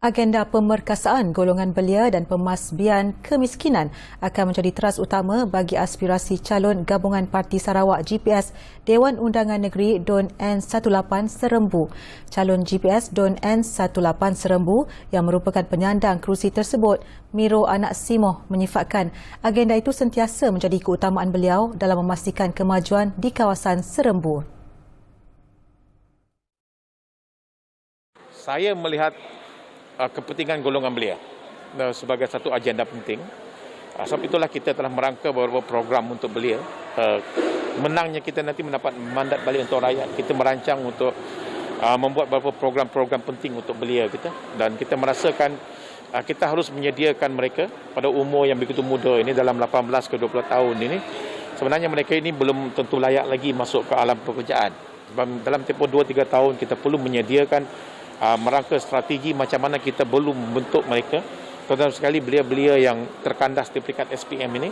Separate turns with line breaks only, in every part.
Agenda pemerkasaan golongan belia dan pemasbian kemiskinan akan menjadi teras utama bagi aspirasi calon gabungan Parti Sarawak GPS Dewan Undangan Negeri DUN N18 Serembu. Calon GPS DUN N18 Serembu yang merupakan penyandang kerusi tersebut, Miro Anak Simoh, menyifatkan agenda itu sentiasa menjadi keutamaan beliau dalam memastikan kemajuan di kawasan Serembu.
Saya melihat kepentingan golongan belia sebagai satu agenda penting. Sebab itulah kita telah merangka beberapa program untuk belia. Menangnya kita nanti mendapat mandat balik untuk rakyat. Kita merancang untuk membuat beberapa program-program penting untuk belia kita. Dan kita merasakan kita harus menyediakan mereka pada umur yang begitu muda ini, dalam 18 ke 20 tahun ini. Sebenarnya mereka ini belum tentu layak lagi masuk ke alam pekerjaan. Sebab dalam tempoh 2-3 tahun kita perlu menyediakan merangka strategi macam mana kita perlu membentuk mereka, terutama sekali belia-belia yang terkandas di peringkat SPM ini.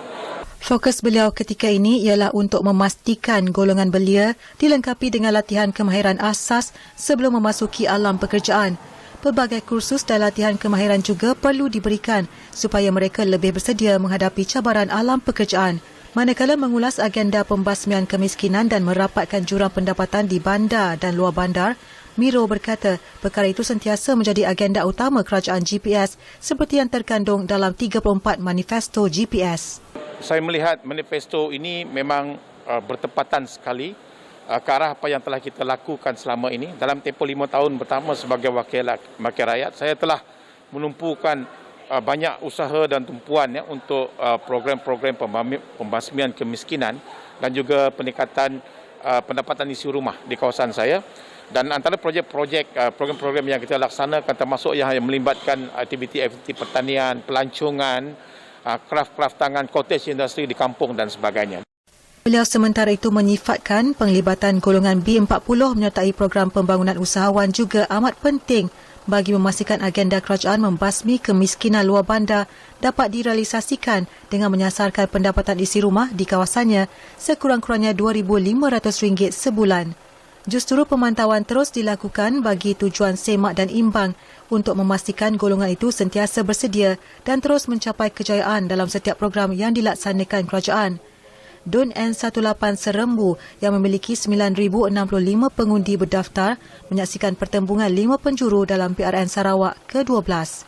Fokus beliau ketika ini ialah untuk memastikan golongan belia dilengkapi dengan latihan kemahiran asas sebelum memasuki alam pekerjaan. Pelbagai kursus dan latihan kemahiran juga perlu diberikan supaya mereka lebih bersedia menghadapi cabaran alam pekerjaan. Manakala mengulas agenda pembasmian kemiskinan dan merapatkan jurang pendapatan di bandar dan luar bandar, Miro berkata perkara itu sentiasa menjadi agenda utama kerajaan GPS seperti yang terkandung dalam 34 manifesto GPS.
Saya melihat manifesto ini memang bertepatan sekali ke arah apa yang telah kita lakukan selama ini. Dalam tempoh 5 tahun pertama sebagai wakil rakyat, saya telah menumpukan banyak usaha dan tumpuan untuk program-program pembasmian kemiskinan dan juga peningkatan pendapatan isi rumah di kawasan saya. Dan antara projek-projek, program-program yang kita laksanakan termasuk yang melibatkan aktiviti-aktiviti pertanian, pelancongan, kraft-kraft tangan, cottage industry di kampung dan sebagainya.
Beliau sementara itu menyifatkan penglibatan golongan B40 menyertai program pembangunan usahawan juga amat penting bagi memastikan agenda kerajaan membasmi kemiskinan luar bandar dapat direalisasikan dengan menyasarkan pendapatan isi rumah di kawasannya sekurang-kurangnya RM2,500 sebulan. Justru pemantauan terus dilakukan bagi tujuan semak dan imbang untuk memastikan golongan itu sentiasa bersedia dan terus mencapai kejayaan dalam setiap program yang dilaksanakan kerajaan. DUN N18 Serembu yang memiliki 9,065 pengundi berdaftar menyaksikan pertembungan 5 penjuru dalam PRN Sarawak ke-12.